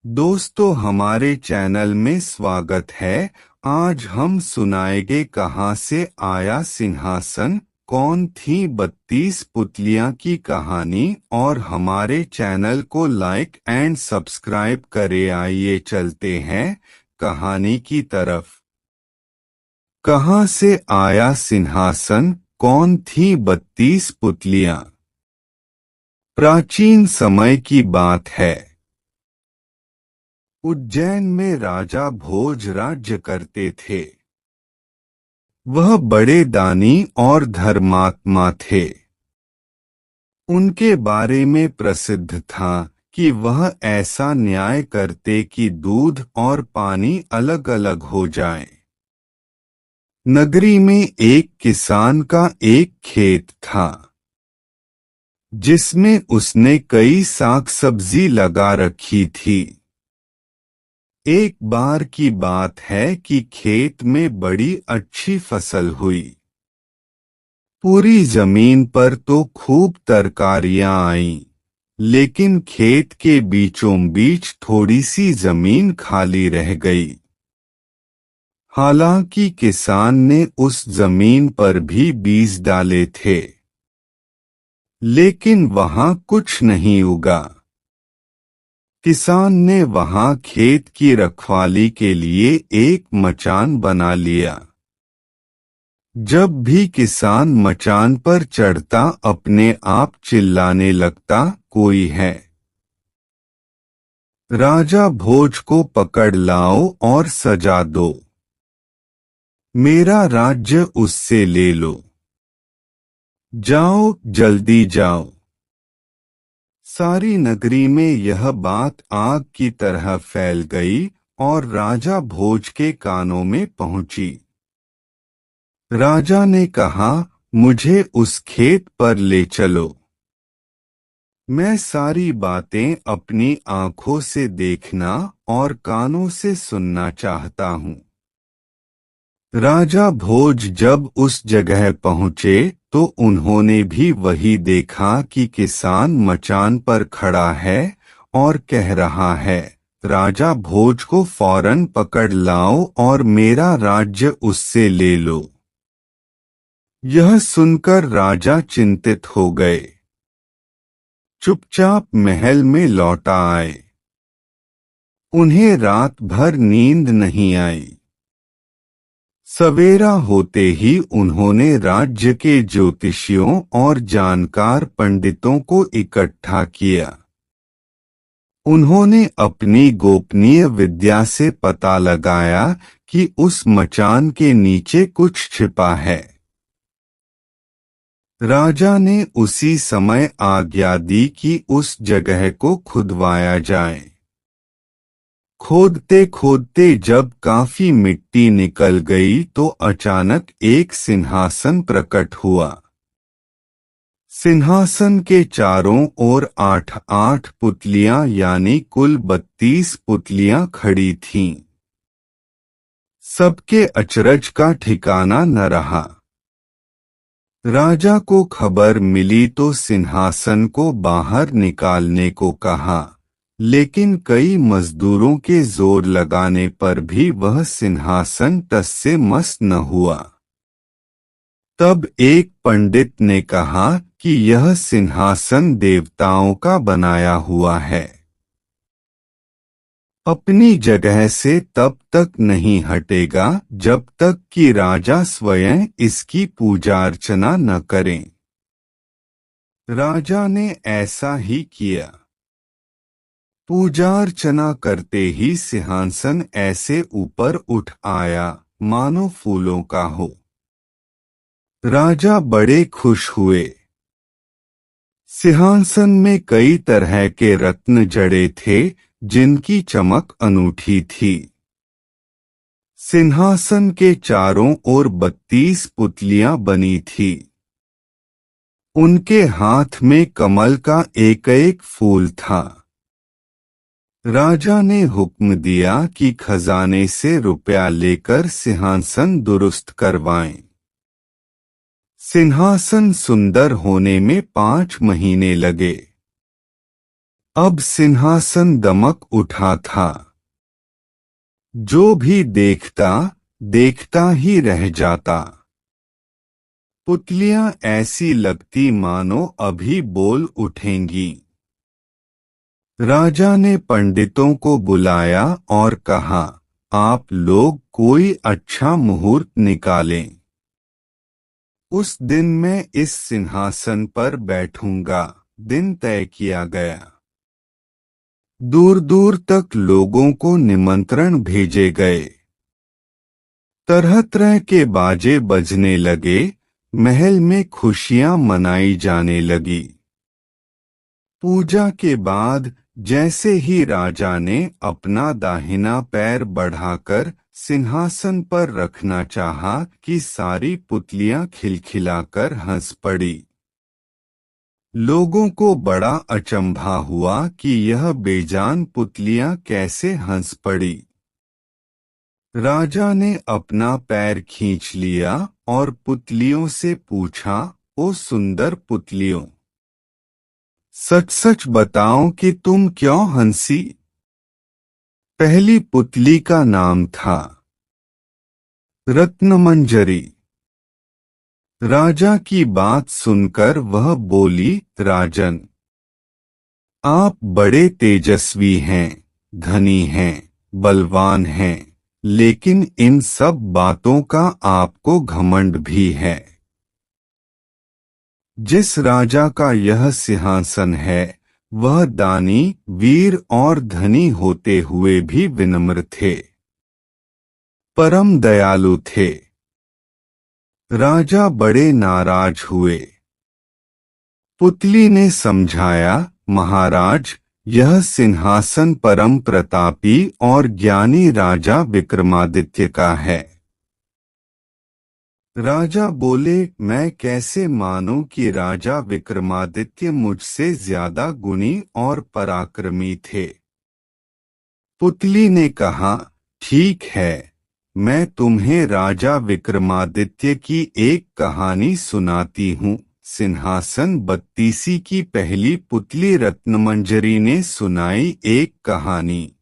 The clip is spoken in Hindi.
दोस्तों हमारे चैनल में स्वागत है। आज हम सुनाएंगे कहाँ से आया सिंहासन, कौन थी 32 पुतलियाँ की कहानी। और हमारे चैनल को लाइक एंड सब्सक्राइब करें। आइए चलते हैं कहानी की तरफ। कहाँ से आया सिंहासन, कौन थी 32 पुतलियाँ। प्राचीन समय की बात है। उज्जैन में राजा भोज राज्य करते थे। वह बड़े दानी और धर्मात्मा थे। उनके बारे में प्रसिद्ध था कि वह ऐसा न्याय करते कि दूध और पानी अलग अलग हो जाए। नगरी में एक किसान का एक खेत था, जिसमें उसने कई साग सब्जी लगा रखी थी। एक बार की बात है कि खेत में बड़ी अच्छी फसल हुई। पूरी जमीन पर तो खूब तरकारियां आईं, लेकिन खेत के बीचों बीच थोड़ी सी जमीन खाली रह गई। हालांकि किसान ने उस जमीन पर भी बीज डाले थे, लेकिन वहां कुछ नहीं उगा। किसान ने वहां खेत की रखवाली के लिए एक मचान बना लिया। जब भी किसान मचान पर चढ़ता अपने आप चिल्लाने लगता, कोई है। राजा भोज को पकड़ लाओ और सजा दो। मेरा राज्य उससे ले लो। जाओ, जल्दी जाओ। सारी नगरी में यह बात आग की तरह फैल गई और राजा भोज के कानों में पहुंची। राजा ने कहा, मुझे उस खेत पर ले चलो। मैं सारी बातें अपनी आंखों से देखना और कानों से सुनना चाहता हूँ। राजा भोज जब उस जगह पहुँचे तो उन्होंने भी वही देखा कि किसान मचान पर खड़ा है और कह रहा है, राजा भोज को फौरन पकड़ लाओ और मेरा राज्य उससे ले लो। यह सुनकर राजा चिंतित हो गए। चुपचाप महल में लौटा आए। उन्हें रात भर नींद नहीं आई। सवेरा होते ही उन्होंने राज्य के ज्योतिषियों और जानकार पंडितों को इकट्ठा किया। उन्होंने अपनी गोपनीय विद्या से पता लगाया कि उस मचान के नीचे कुछ छिपा है। राजा ने उसी समय आज्ञा दी कि उस जगह को खुदवाया जाए। खोदते खोदते जब काफी मिट्टी निकल गई तो अचानक एक सिंहासन प्रकट हुआ। सिंहासन के चारों ओर 8-8 पुतलियां यानी कुल 32 पुतलियां खड़ी थीं। सबके अचरज का ठिकाना न रहा। राजा को खबर मिली तो सिंहासन को बाहर निकालने को कहा, लेकिन कई मजदूरों के जोर लगाने पर भी वह सिंहासन टस से मस न हुआ। तब एक पंडित ने कहा कि यह सिंहासन देवताओं का बनाया हुआ है। अपनी जगह से तब तक नहीं हटेगा जब तक कि राजा स्वयं इसकी पूजा अर्चना न करें। राजा ने ऐसा ही किया। पूजा अर्चना करते ही सिंहासन ऐसे ऊपर उठ आया मानो फूलों का हो। राजा बड़े खुश हुए। सिंहासन में कई तरह के रत्न जड़े थे, जिनकी चमक अनूठी थी। सिंहासन के चारों ओर 32 पुतलियां बनी थी। उनके हाथ में कमल का एक एक फूल था। राजा ने हुक्म दिया कि खजाने से रुपया लेकर सिंहासन दुरुस्त करवाएं। सिंहासन सुंदर होने में 5 महीने लगे। अब सिंहासन दमक उठा था। जो भी देखता देखता ही रह जाता। पुतलियां ऐसी लगती मानो अभी बोल उठेंगी। राजा ने पंडितों को बुलाया और कहा, आप लोग कोई अच्छा मुहूर्त निकालें। उस दिन मैं इस सिंहासन पर बैठूंगा। दिन तय किया गया। दूर दूर तक लोगों को निमंत्रण भेजे गए। तरह तरह के बाजे बजने लगे। महल में खुशियां मनाई जाने लगी। पूजा के बाद जैसे ही राजा ने अपना दाहिना पैर बढ़ाकर सिंहासन पर रखना चाहा कि सारी पुतलियां खिलखिलाकर हंस पड़ी। लोगों को बड़ा अचंभा हुआ कि यह बेजान पुतलियां कैसे हंस पड़ी। राजा ने अपना पैर खींच लिया और पुतलियों से पूछा, ओ सुंदर पुतलियों, सच सच बताओ कि तुम क्यों हंसी? पहली पुतली का नाम था रत्नमंजरी। राजा की बात सुनकर वह बोली, राजन, आप बड़े तेजस्वी हैं, धनी हैं, बलवान हैं, लेकिन इन सब बातों का आपको घमंड भी है। जिस राजा का यह सिंहासन है वह दानी, वीर और धनी होते हुए भी विनम्र थे, परम दयालु थे। राजा बड़े नाराज हुए। पुतली ने समझाया, महाराज, यह सिंहासन परम प्रतापी और ज्ञानी राजा विक्रमादित्य का है। राजा बोले, मैं कैसे मानूं कि राजा विक्रमादित्य मुझसे ज्यादा गुणी और पराक्रमी थे। पुतली ने कहा, ठीक है, मैं तुम्हें राजा विक्रमादित्य की एक कहानी सुनाती हूँ। सिंहासन बत्तीसी की पहली पुतली रत्नमंजरी ने सुनाई एक कहानी।